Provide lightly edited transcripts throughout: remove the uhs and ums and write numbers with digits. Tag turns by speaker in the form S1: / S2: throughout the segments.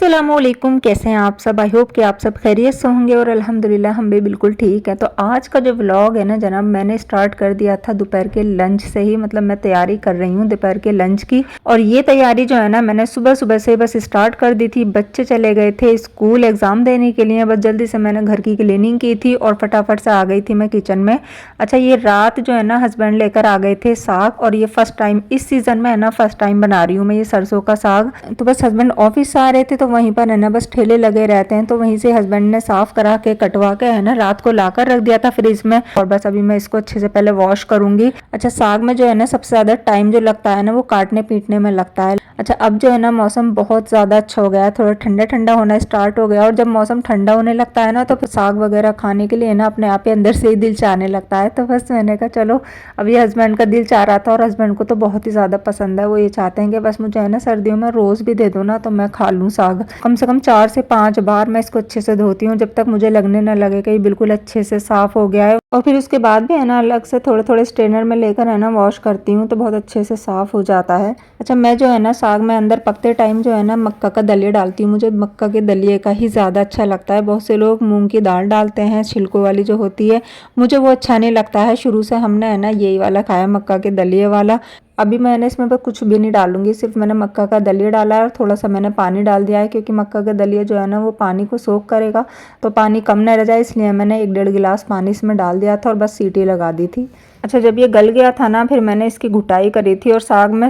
S1: अस्सलामुअलैकुम, कैसे हैं आप सब। आई होप कि आप सब खैरियत से होंगे और अल्हम्दुलिल्लाह हम भी बिल्कुल ठीक है। तो आज का जो व्लॉग है ना जनाब, मैंने स्टार्ट कर दिया था दोपहर के लंच से ही। मतलब मैं तैयारी कर रही हूँ दोपहर के लंच की, और ये तैयारी जो है ना मैंने सुबह सुबह से बस स्टार्ट कर दी थी। बच्चे चले गए थे स्कूल एग्जाम देने के लिए, बस जल्दी से मैंने घर की क्लीनिंग की थी और फटाफट से आ गई थी मैं किचन में। अच्छा, ये रात जो है ना हस्बैंड लेकर आ गए थे साग, और ये फर्स्ट टाइम इस सीजन में है ना फर्स्ट टाइम बना रही हूँ मैं ये सरसों का साग। तो बस हस्बैंड ऑफिस आ रहे थे तो वहीं पर है ना बस ठेले लगे रहते हैं, तो वहीं से हस्बैंड ने साफ करा के कटवा के है ना रात को लाकर रख दिया था फ्रिज में। और बस अभी मैं इसको अच्छे से पहले वॉश करूंगी। अच्छा, साग में जो है ना सबसे ज्यादा टाइम जो लगता है ना वो काटने पीटने में लगता है। अच्छा, अब जो है ना मौसम बहुत ज़्यादा अच्छा हो गया है, थोड़ा ठंडा ठंडा होना स्टार्ट हो गया। और जब मौसम ठंडा होने लगता है ना तो फिर साग वगैरह खाने के लिए ना अपने आप ही अंदर से ही दिल चाहने लगता है। तो बस मैंने कहा चलो, अभी हस्बैंड का दिल चाह रहा था और हस्बैंड को तो बहुत ही ज़्यादा पसंद है। वो ये चाहते हैं कि बस मुझे है ना सर्दियों में रोज़ भी दे दो ना तो मैं खा लूँ साग। कम से कम 4 से 5 बार मैं इसको अच्छे से धोती हूँ जब तक मुझे लगने ना लगे कि ये बिल्कुल अच्छे से साफ़ हो गया है। और फिर उसके बाद भी है ना अलग से थोड़े थोड़े स्ट्रेनर में लेकर है ना वॉश करती हूँ तो बहुत अच्छे से साफ़ हो जाता है। अच्छा, मैं जो है ना साग में अंदर पकते टाइम जो है ना मक्का का दलिया डालती हूँ। मुझे मक्का के दलिए का ही ज़्यादा अच्छा लगता है। बहुत से लोग मूंग की दाल डालते हैं छिलकों वाली जो होती है, मुझे वो अच्छा नहीं लगता है। शुरू से हमने है ना यही वाला खाया, मक्का के दलिए वाला। अभी मैंने इसमें पर कुछ भी नहीं डालूंगी, सिर्फ मैंने मक्का का दलिया डाला है और थोड़ा सा मैंने पानी डाल दिया है, क्योंकि मक्का का दलिया जो है ना वो पानी को सोख करेगा तो पानी कम न रह जाए, इसलिए मैंने 1-1.5 गिलास पानी इसमें डाल दिया था और बस सीटी लगा दी थी। अच्छा, जब ये गल गया था ना फिर मैंने इसकी घुटाई करी थी। और साग में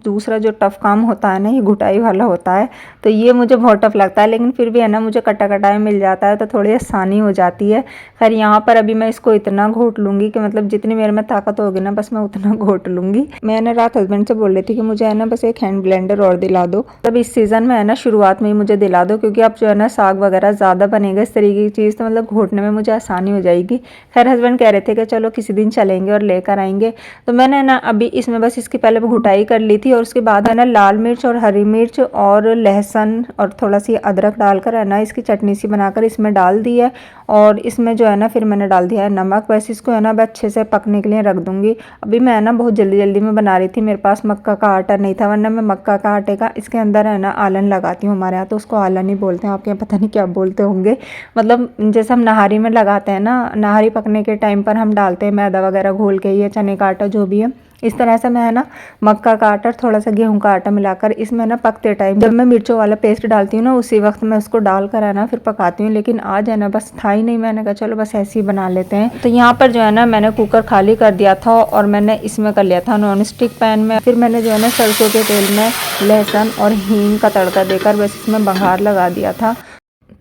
S1: दूसरा जो टफ काम होता है ना ये घुटाई वाला होता है, तो ये मुझे बहुत टफ लगता है। लेकिन फिर भी है ना मुझे कटा कटाई मिल जाता है तो थोड़ी आसानी हो जाती है। खैर, यहाँ पर अभी मैं इसको इतना घोट लूँगी कि मतलब जितनी मेरे में ताकत होगी ना बस मैं उतना घोट लूँगी। मैंने रात हस्बैंड से बोल रही थी कि मुझे है ना बस एक हैंड ब्लेंडर और दिला दो, तब इस सीज़न में है ना शुरुआत में ही मुझे दिला दो, क्योंकि अब जो है ना साग वगैरह ज़्यादा बनेगा इस तरीके की चीज़, तो मतलब घोटने में मुझे आसानी हो जाएगी। खैर, हस्बैंड कह रहे थे कि चलो किसी दिन चलेंगे और लेकर आएंगे, तो मैंने ना अभी इसमें बस इसकी पहले घुटाई कर ली थी। और उसके बाद है ना लाल मिर्च और हरी मिर्च और लहसुन और थोड़ा सी अदरक डालकर है ना इसकी चटनी सी बनाकर इसमें डाल दी है। और इसमें जो है ना फिर मैंने डाल दिया है नमक। बस इसको है ना अब अच्छे से पकने के लिए रख दूंगी। अभी मैं ना बहुत जल्दी जल्दी में बना रही थी, मेरे पास मक्का का आटा नहीं था, वरना मैं मक्का का आटे का इसके अंदर है ना आलन लगाती हूँ। हमारे यहाँ तो उसको आलन ही बोलते हैं, आपके यहाँ पता नहीं क्या बोलते होंगे। मतलब जैसे हम नहारी में लगाते हैं ना, नहारी पकने के टाइम पर हम डालते हैं मैदा वगैरह घोल के, ये चने का आटा जो भी है, इस तरह से मैं है ना मक्का का आटा थोड़ा सा गेहूं का आटा मिलाकर इसमें ना पकते टाइम जब मैं मिर्चों वाला पेस्ट डालती हूँ ना उसी वक्त मैं उसको डाल कर है ना फिर पकाती हूँ। लेकिन आज है ना बस था ही नहीं, मैंने कहा चलो बस ऐसे ही बना लेते हैं। तो यहाँ पर जो है ना मैंने कुकर खाली कर दिया था और मैंने इसमें कर लिया था नॉन स्टिक पैन में। फिर मैंने जो है ना सरसों के तेल में लहसुन और हींग का तड़का देकर बस इसमें बघार लगा दिया था।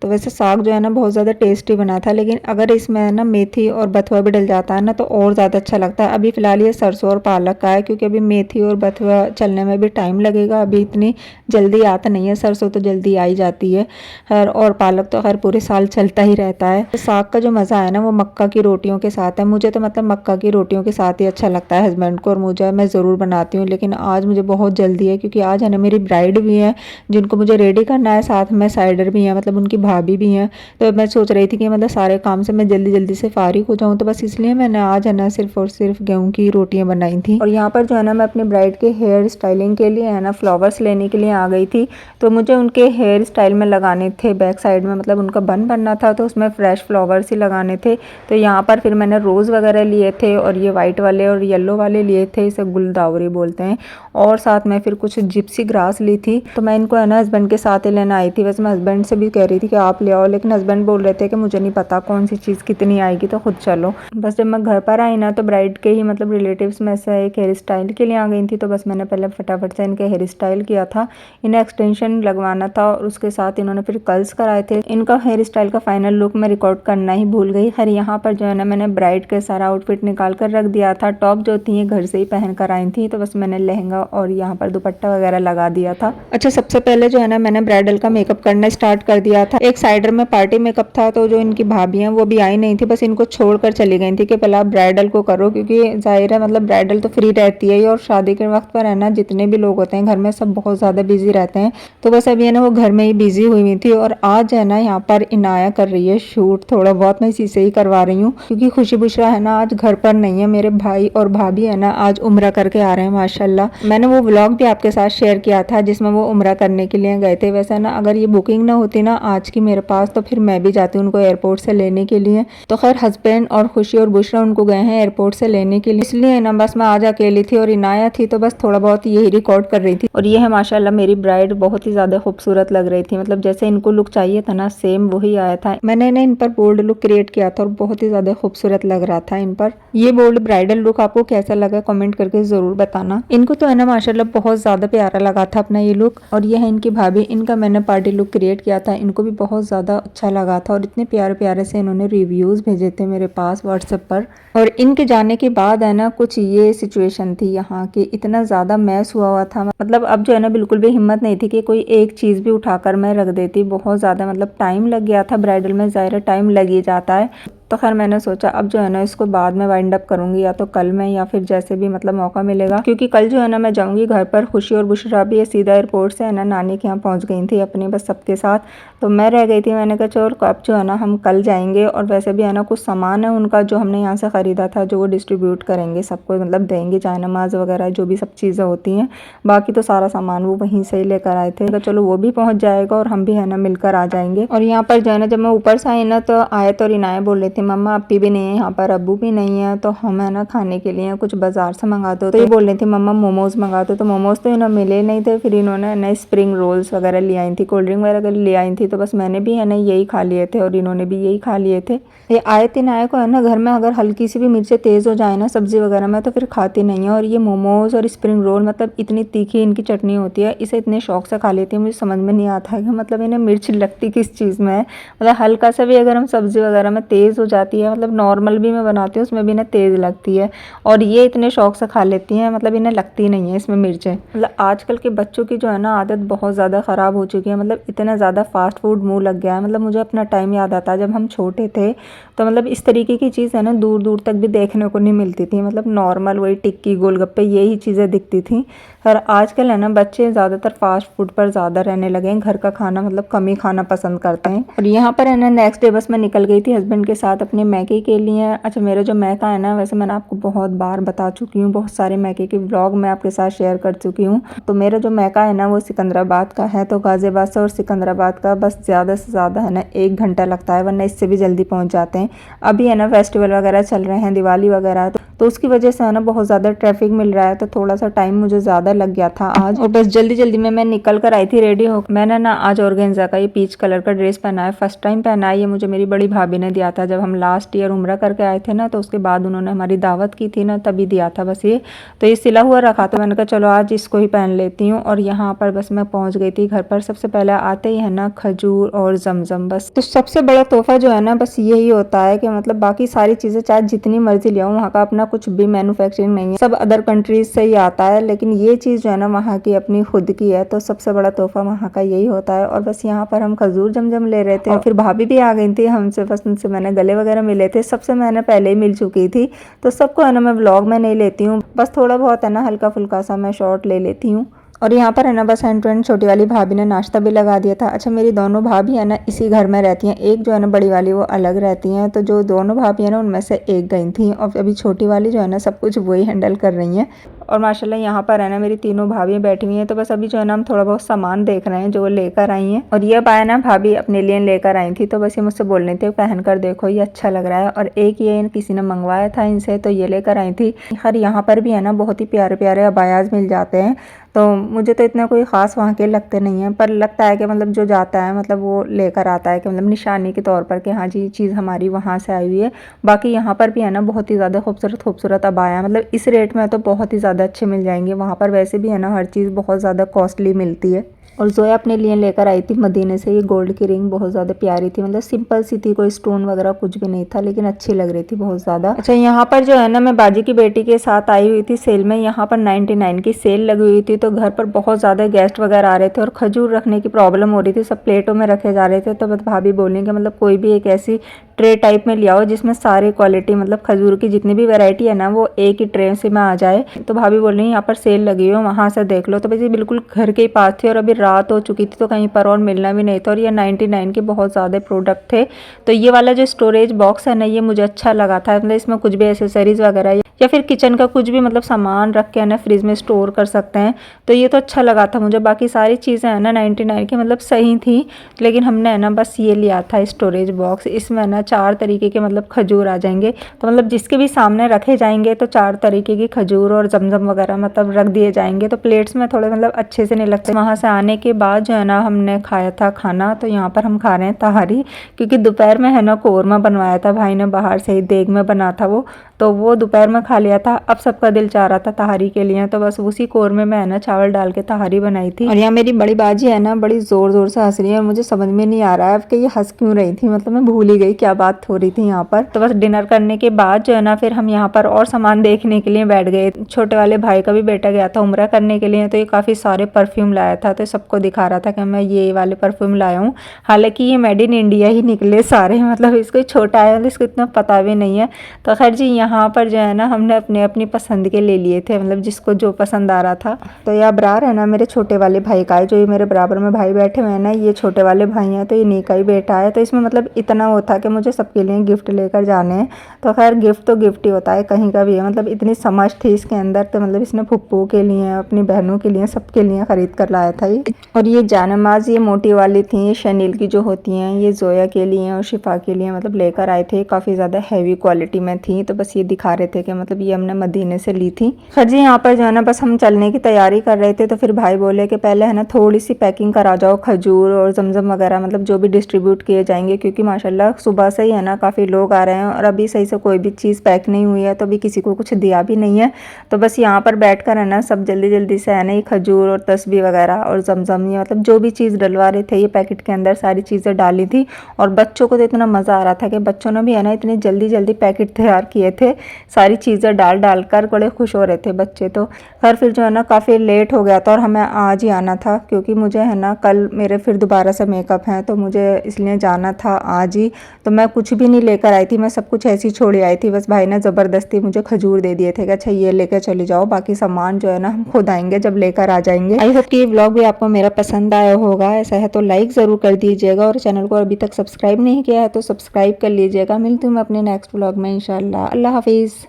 S1: तो वैसे साग जो है ना बहुत ज़्यादा टेस्टी बना था, लेकिन अगर इसमें है ना मेथी और बथुआ भी डल जाता है ना तो और ज़्यादा अच्छा लगता है। अभी फ़िलहाल ये सरसों और पालक का है, क्योंकि अभी मेथी और बथुआ चलने में भी टाइम लगेगा, अभी इतनी जल्दी आता नहीं है। सरसों तो जल्दी आ ही जाती है खैर, और पालक तो खैर पूरे साल चलता ही रहता है। तो साग का जो मज़ा है ना वो मक्का की रोटियों के साथ है। मुझे तो मतलब मक्का की रोटियों के साथ ही अच्छा लगता है हस्बैंड को, और मुझे मैं ज़रूर बनाती हूँ। लेकिन आज मुझे बहुत जल्दी है, क्योंकि आज है ना मेरी ब्राइड भी है जिनको मुझे रेडी करना है, साथ में साइडर भी हैं, मतलब उनकी भाभी भी हैं। तो मैं सोच रही थी कि मतलब सारे काम से मैं जल्दी जल्दी से फारिग हो जाऊं, तो बस इसलिए मैंने आज है ना सिर्फ और सिर्फ गेहूं की रोटियां बनाई थी। और यहाँ पर जो है ना मैं अपनी ब्राइड के हेयर स्टाइलिंग के लिए है ना फ्लावर्स लेने के लिए आ गई थी। तो मुझे उनके हेयर स्टाइल में लगाने थे बैक साइड में, मतलब उनका बन बनना था तो उसमें फ्रेश फ्लावर्स ही लगाने थे। तो यहाँ पर फिर मैंने रोज़ वगैरह लिए थे और ये वाइट वाले और येलो वाले लिए थे, इसे गुलदावरी बोलते हैं। और साथ में फिर कुछ जिप्सी ग्रास ली थी। तो मैं इनको है ना हस्बैंड के साथ ही लेना आई थी। वैसे मैं हस्बैंड से भी कह रही थी कि आप ले आओ, लेकिन हस्बैंड बोल रहे थे कि मुझे नहीं पता कौन सी चीज़ कितनी आएगी तो खुद चलो। बस जब मैं घर पर आई ना तो ब्राइड के ही मतलब रिलेटिव्स में से एक हेयर स्टाइल के लिए आ गई थी। तो बस मैंने पहले फटाफट से इनके हेयर स्टाइल किया था, इन्हें एक्सटेंशन लगवाना था और उसके साथ इन्होंने फिर कर्ल्स कराए थे। इनका हेयर स्टाइल का फाइनल लुक मैं रिकॉर्ड करना ही भूल गई। खैर, यहाँ पर जो है ना मैंने ब्राइड के सारा आउटफिट निकाल कर रख दिया था। टॉप जो थी घर से ही पहन कर आई थी, तो बस मैंने लहंगा और यहाँ पर दुपट्टा वगैरह लगा दिया था। अच्छा, सबसे पहले जो है ना मैंने ब्राइडल का मेकअप करना स्टार्ट कर दिया था। एक साइडर में पार्टी मेकअप था, तो जो इनकी भाभी हैं वो भी आई नहीं थी, बस इनको छोड़कर चली गई थी कि पहले आप ब्राइडल को करो, क्योंकि जाहिर है मतलब ब्राइडल तो फ्री रहती है और शादी के वक्त पर है ना जितने भी लोग होते हैं घर में सब बहुत ज़्यादा बिजी रहते हैं। तो बस अभी है ना वो घर में ही बिजी हुई थी। और आज है ना यहाँ पर इनाया कर रही है शूट, थोड़ा बहुत मैं इसी से ही करवा रही हूँ, क्योंकि खुशी बुशरा है ना आज घर पर नहीं है। मेरे भाई और भाभी है ना आज उम्रा करके आ रहे हैं माशाल्लाह। मैंने वो व्लॉग भी आपके साथ शेयर किया था जिसमें वो उम्रा करने के लिए गए थे। वैसे ना अगर ये बुकिंग ना होती ना आज की मेरे पास, तो फिर मैं भी जाती उनको एयरपोर्ट से लेने के लिए। तो खैर हस्बैंड और खुशी और बुशरा उनको गए हैं एयरपोर्ट से लेने के लिए, इसलिए ना बस मैं आज अकेली थी और इनाया थी, तो बस थोड़ा बहुत यही रिकॉर्ड कर रही थी। और ये है माशाल्लाह मेरी ब्राइड, बहुत ही ज्यादा खूबसूरत लग रही थी, मतलब जैसे इनको लुक चाहिए था ना सेम वही आया था। मैंने ना इन पर बोल्ड लुक क्रिएट किया था और बहुत ही ज्यादा खूबसूरत लग रहा था इन पर। ये बोल्ड ब्राइडल लुक आपको कैसा लगा कमेंट करके जरूर बताना। इनको तो है ना माशाल्लाह बहुत ज्यादा प्यारा लगा था अपना ये लुक। और ये है इनकी भाभी, इनका मैंने पार्टी लुक क्रिएट किया था, इनको भी बहुत ज्यादा अच्छा लगा था और इतने प्यारे प्यारे से इन्होंने रिव्यूज भेजे थे मेरे पास व्हाट्सएप पर। और इनके जाने के बाद है ना कुछ ये सिचुएशन थी यहाँ की, इतना ज़्यादा मैस हुआ था, मतलब अब जो है ना बिल्कुल भी हिम्मत नहीं थी कि कोई एक चीज़ भी उठाकर मैं रख देती। बहुत ज़्यादा मतलब टाइम लग गया था, ब्राइडल में ज़ाहिर टाइम लग ही जाता है। तो खैर मैंने सोचा अब जो है ना इसको बाद में वाइंड अप करूंगी, या तो कल में या फिर जैसे भी मतलब मौका मिलेगा, क्योंकि कल जो है ना मैं जाऊंगी घर पर। खुशी और बुशरा भी सीधा एयरपोर्ट से है ना नानी के यहाँ पहुँच गई थी अपनी बस सबके साथ, तो मैं रह गई थी। मैंने कहा चलो अब जो है ना हम कल जाएंगे। और वैसे भी है ना कुछ सामान है उनका जो हमने यहाँ से ख़रीदा था जो वो डिस्ट्रीब्यूट करेंगे, सबको मतलब देंगे, चाय नमाज वगैरह जो भी सब चीज़ें होती हैं। बाकी तो सारा सामान वो वहीं से ही लेकर आए थे, तो चलो वो भी पहुँच जाएगा और हम भी है ना मिलकर आ जाएंगे। और यहाँ पर जो है ना जब मैं ऊपर से आई ना तो आए तो रिनाया बोल रही थी मम्मा अप्पी भी नहीं है यहाँ पर, अब्बू भी नहीं है, तो हम है ना खाने के लिए कुछ बाजार से मंगा दो। तो ये बोल रही थी मम्मा मोमोज मंगा दो, तो मोमोज तो इन्हें मिले नहीं थे। फिर इन्होंने नए स्प्रिंग रोल्स वगैरह ले आई थी, कोल्ड ड्रिंक वगैरह ले आई थी, तो बस मैंने भी है ना यही खा लिए थे और इन्होंने भी यही खा लिए थे। ये आए थे नाया को है ना घर में अगर हल्की सी भी मिर्चें तेज़ हो जाए ना सब्जी वगैरह में तो फिर खाती नहीं है। और ये मोमोज और स्प्रिंग रोल मतलब इतनी तीखी इनकी चटनी होती है, इसे इतने शौक से खा लेती है। मुझे समझ में नहीं आता है कि मतलब इन्हें मिर्च लगती किस चीज़ में है। मतलब हल्का सा भी अगर हम सब्जी वगैरह में तेज़ हो जाती है, मतलब नॉर्मल भी मैं बनाती हूँ उसमें भी इन्हें तेज़ लगती है, और ये इतने शौक से खा लेती हैं, मतलब इन्हें लगती नहीं है इसमें मिर्चें। मतलब आजकल के बच्चों की जो है ना आदत बहुत ज़्यादा ख़राब हो चुकी है, मतलब इतना ज़्यादा फास्ट फूड मुँह लग गया है। मतलब मुझे अपना टाइम याद आता है जब हम छोटे थे, तो मतलब इस तरीके की चीज़ है ना दूर दूर तक भी देखने को नहीं मिलती थी। मतलब नॉर्मल वही टिक्की गोलगप्पे यही चीज़ें दिखती थी। और आजकल है ना बच्चे ज़्यादातर फास्ट फूड पर ज़्यादा रहने लगे हैं, घर का खाना मतलब कम ही खाना पसंद करते हैं। और यहाँ पर है ना नेक्स्ट डे बस मैं निकल गई थी हस्बैंड के साथ अपने मैके के लिए। अच्छा मेरा जो मैका है ना वैसे मैंने आपको बहुत बार बता चुकी हूँ, बहुत सारे मैके के व्लॉग मैं आपके साथ शेयर कर चुकी हूँ। तो मेरा जो मैका है ना वो सिकंदराबाद का है, तो गाज़ियाबाद से और सिकंदराबाद का बस ज़्यादा से ज़्यादा है ना 1 घंटा लगता है, वरना इससे भी जल्दी पहुँच जाते हैं। अभी है ना फेस्टिवल वगैरह चल रहे हैं, दिवाली वगैरह, तो उसकी वजह से है ना बहुत ज़्यादा ट्रैफिक मिल रहा है, तो थोड़ा सा टाइम मुझे ज़्यादा लग गया था आज। और बस जल्दी जल्दी में मैं निकल कर आई थी रेडी हो। मैंने ना आज ऑर्गेन्जा का ये पीच कलर का ड्रेस पहना है, फर्स्ट टाइम पहना है। ये मुझे मेरी बड़ी भाभी ने दिया था जब हम लास्ट ईयर उम्रा करके आए थे ना, तो उसके बाद उन्होंने हमारी दावत की थी ना तभी दिया था बस ये। तो ये सिला हुआ रखा था, मैंने कहा चलो आज इसको ही पहन लेती हूँ। और यहाँ पर बस मैं पहुँच गई थी घर पर। सबसे पहले आते ही है ना खजूर और जमजम, बस तो सबसे बड़ा तोहफा जो है ना बस यही होता है कि मतलब बाकी सारी चीज़ें चाहे जितनी मर्जी ले आओ, वहाँ का अपना कुछ भी मैन्युफैक्चरिंग नहीं है, सब अदर कंट्रीज से ही आता है, लेकिन ये चीज़ जो है ना वहाँ की अपनी खुद की है। तो सबसे बड़ा तोहफा वहाँ का यही होता है। और बस यहाँ पर हम खजूर जमजम ले रहे थे और फिर भाभी भी आ गई थी हमसे, बस उनसे मैंने गले वगैरह मिले थे। सबसे मैंने पहले ही मिल चुकी थी, तो सबको है ना मैं व्लॉग में नहीं लेती हूँ, बस थोड़ा बहुत है ना हल्का फुल्का सा मैं शॉर्ट ले लेती हूँ। और यहाँ पर है ना बस हैंड टू हैंड छोटी वाली भाभी ने नाश्ता भी लगा दिया था। अच्छा मेरी दोनों भाभी है ना इसी घर में रहती हैं, एक जो है ना बड़ी वाली वो अलग रहती हैं, तो जो दोनों भाभी है ना उनमें से एक गई थी और अभी छोटी वाली जो है ना सब कुछ वही हैंडल कर रही हैं। और माशाल्लाह यहाँ पर है ना मेरी तीनों भाभी बैठी हुई हैं, तो बस अभी जो है ना हम थोड़ा बहुत सामान देख रहे हैं जो वो लेकर आई हैं। और ये पाया ना भाभी अपने लिए लेकर आई थी, तो बस ये मुझसे बोल रही थी पहन कर देखो ये अच्छा लग रहा है। और एक ये किसी ने मंगवाया था इनसे, तो ये लेकर आई थी। खैर यहाँ पर भी है ना बहुत ही प्यारे प्यारे अबायाज मिल जाते हैं, तो मुझे तो इतना कोई ख़ास वहाँ के लगते नहीं हैं, पर लगता है कि मतलब जो जाता है मतलब वो लेकर आता है कि मतलब निशानी के तौर पर कि हाँ जी ये चीज़ हमारी वहाँ से आई हुई है। बाकी यहाँ पर भी है ना बहुत ही ज़्यादा खूबसूरत खूबसूरत अबाया, मतलब इस रेट में तो बहुत ही ज़्यादा अच्छे मिल जाएंगे। वहाँ पर वैसे भी है ना हर चीज़ बहुत ज़्यादा कॉस्टली मिलती है। और जोया अपने लिए लेकर आई थी मदीने से ये गोल्ड की रिंग, बहुत ज़्यादा प्यारी थी, मतलब सिंपल सी थी, कोई स्टोन वगैरह कुछ भी नहीं था, लेकिन अच्छी लग रही थी बहुत ज़्यादा। अच्छा यहाँ पर जो है ना मैं बाजी की बेटी के साथ आई हुई थी सेल में, यहाँ पर 99 की सेल लगी हुई थी, तो घर पर बहुत ज़्यादा गेस्ट वगैरह आ रहे थे और खजूर रखने की प्रॉब्लम हो रही थी, सब प्लेटों में रखे जा रहे थे। तो भाभी बोलने कि मतलब कोई भी एक ऐसी ट्रे टाइप में ले आओ जिसमें सारी क्वालिटी मतलब खजूर की जितनी भी वैरायटी है ना वो एक ही ट्रे से में आ जाए। तो भाभी बोल रही है यहाँ पर सेल लगी हुई है, वहाँ से देख लो। तो वैसे बिल्कुल घर के ही पास थी और अभी रात हो चुकी थी, तो कहीं पर और मिलना भी नहीं था, और ये 99 के बहुत ज़्यादा प्रोडक्ट थे। तो ये वाला जो स्टोरेज बॉक्स है ना ये मुझे अच्छा लगा था, मतलब इसमें कुछ भी एसेसरीज वगैरह या फिर किचन का कुछ भी मतलब सामान रख के है ना फ्रिज में स्टोर कर सकते हैं, तो ये तो अच्छा लगा था मुझे। बाकी सारी चीज़ें है ना 99 की मतलब सही थी, लेकिन हमने है ना बस ये लिया था स्टोरेज बॉक्स। इसमें ना 4 तरीके के मतलब खजूर आ जाएंगे, तो मतलब जिसके भी सामने रखे जाएंगे तो 4 तरीके की खजूर और जमजम वगैरह मतलब रख दिए जाएंगे, तो प्लेट्स में थोड़े मतलब अच्छे से नहीं लगते। वहाँ से आने के बाद जो है ना हमने खाया था खाना, तो यहाँ पर हम खा रहे हैं तहारी, क्योंकि दोपहर में है ना कौरमा बनवाया था भाई ने बाहर से ही, देग में बना था वो, तो वो दोपहर में खा लिया था। अब सबका दिल चाह रहा था तहारी के लिए, तो बस उसी कौरमे में है ना चावल डाल के तहारी बनाई थी। और यहाँ मेरी बड़ी बाजी है ना बड़ी जोर जोर से हंस रही है, और मुझे समझ में नहीं आ रहा है कि ये हंस क्यों रही थी, मतलब मैं भूल ही गई क्या बात हो रही थी यहाँ पर। तो बस डिनर करने के बाद जो है ना फिर हम यहाँ पर और सामान देखने के लिए बैठ गए। छोटे वाले भाई का भी बेटा गया था उम्रा करने के लिए, तो ये काफ़ी सारे परफ्यूम लाया था, तो सबको दिखा रहा था कि मैं ये वाले परफ्यूम लाया हूँ। हालांकि ये मेड इन इंडिया ही निकले सारे, मतलब इसको छोटा है, मतलब इसको इतना पता भी नहीं है। तो खैर जी यहाँ पर जो है ना हमने अपने अपनी पसंद के ले लिए थे, मतलब जिसको जो पसंद आ रहा था। तो ये अबरार है ना मेरे छोटे वाले भाई का है, जो ये मेरे बराबर में भाई बैठे हुए हैं ना ये छोटे वाले भाई हैं, तो ये नी का ही बेटा है। तो इसमें मतलब इतना वो था कि मुझे सबके लिए गिफ्ट लेकर जाने हैं। तो खैर गिफ्ट तो गिफ्ट ही होता है कहीं का भी है, मतलब इतनी समझ थी इसके अंदर, तो मतलब इसने फुप्पू के लिए अपनी बहनों के लिए सबके लिए खरीद कर लाया था ये। और ये जानमाज ये मोटी वाली थी, ये शनील की जो होती हैं, ये जोया के लिए और शिफा के लिए मतलब लेकर आए थे, काफ़ी ज़्यादा हैवी क्वालिटी में थी। तो बस ये दिखा रहे थे कि मतलब ये हमने मदीने से ली थी। खैर जी यहाँ पर जो है ना बस हम चलने की तैयारी कर रहे थे, तो फिर भाई बोले कि पहले है ना थोड़ी सी पैकिंग करा जाओ खजूर और जमजम वगैरह, मतलब जो भी डिस्ट्रीब्यूट किए जाएंगे, क्योंकि माशाल्लाह सुबह से ही है ना काफ़ी लोग आ रहे हैं और अभी सही से कोई भी चीज़ पैक नहीं हुई है, तो अभी किसी को कुछ दिया भी नहीं है। तो बस यहाँ पर बैठ कर है ना सब जल्दी जल्दी से है ना ये खजूर और तस्बीह वगैरह और जमजम, ये मतलब जो भी चीज़ डलवा रहे थे ये पैकेट के अंदर सारी चीज़ें डाली थी। और बच्चों को तो इतना मज़ा आ रहा था कि बच्चों ने भी है ना इतनी जल्दी जल्दी पैकेट तैयार किए थे, सारी चीज़ें डाल डाल कर बड़े खुश हो रहे थे बच्चे। तो खैर फिर जो है ना काफ़ी लेट हो गया था और हमें आज ही आना था, क्योंकि मुझे है ना कल मेरे फिर दोबारा से मेकअप हैं, तो मुझे इसलिए जाना था आज ही। तो मैं कुछ भी नहीं लेकर आई थी, मैं सब कुछ ऐसी छोड़ आई थी, बस भाई ने ज़बरदस्ती मुझे खजूर दे दिए थे कि अच्छा ये लेकर चले जाओ, बाकी सामान जो है ना हम खुद आएंगे जब लेकर आ जाएंगे। आई होप कि ये व्लॉग भी आपको मेरा पसंद आया होगा, ऐसा है तो लाइक ज़रूर कर दीजिएगा, और चैनल को अभी तक सब्सक्राइब नहीं किया है तो सब्सक्राइब कर लीजिएगा। मिलती हूँ मैं अपने नेक्स्ट व्लॉग में इंशाल्लाह। अल्लाह हाफिज़।